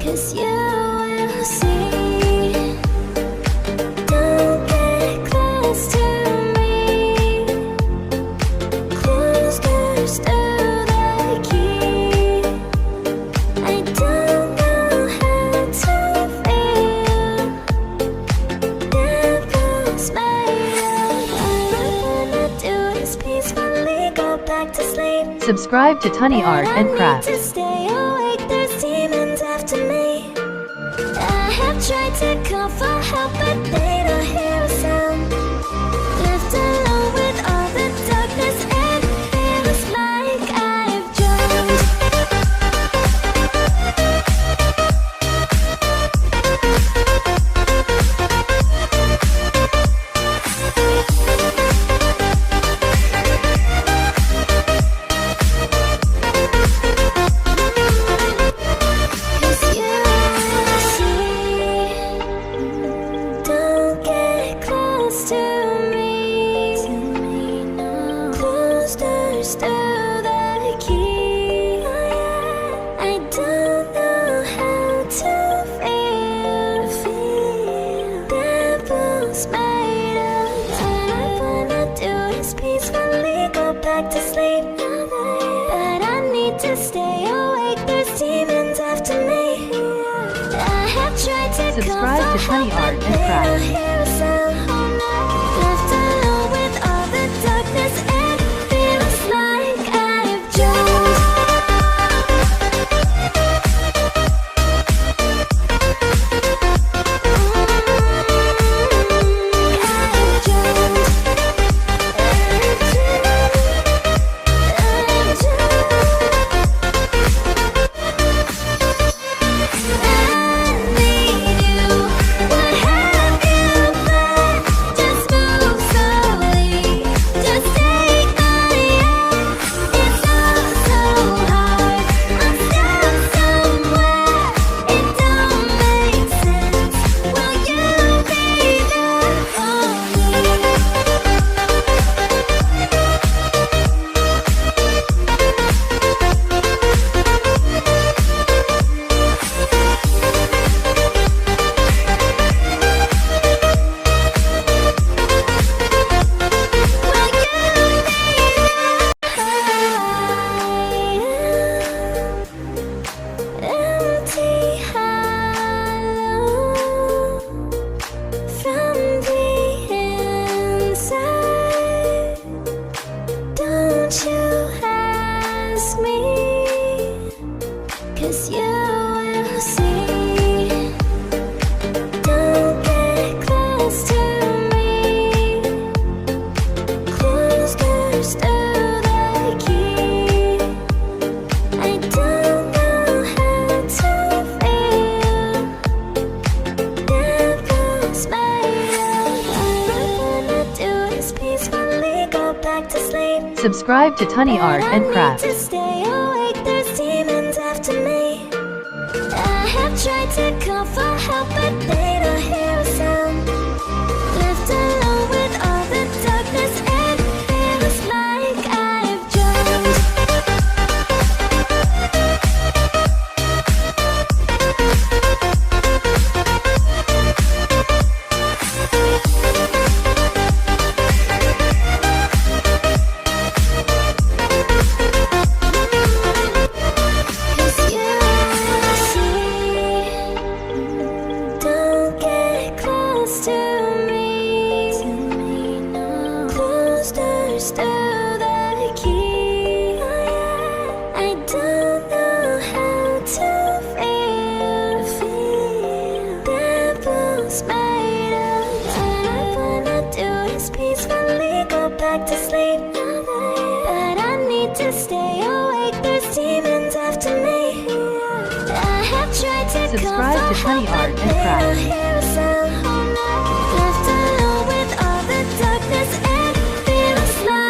'cause you will see. Don't get close to me. Close doors to the key. I don't know how to feel. Devil's made up. All I wanna do is peacefully go back to sleep. Subscribe to Tunny Art and Craft. To stay awake, there's demons after me. I have tried to call for help, but they don't hear a sound. Left alone with all the darkness, and feels like I've drowned. Back to sleep, but I need to stay awake. There's demons after me. I have tried to subscribe to Tunny Art and Craft. Left alone with all the darkness, and feels like I've drowned. Cause you will see. Don't get close to me. Close doors to the key. I don't know how to feel. Devil's made up. All I wanna do is peacefully go back to sleep. Subscribe to Tunny Art and Craft. To stay awake, there's demons after me. I have tried to call for help, but they don't hear a sound. Left alone with all the darkness, and feels like I've drowned. Back to sleep, but I need to stay awake. There's demons after me. I have tried to subscribe to Tunny Art and Craft.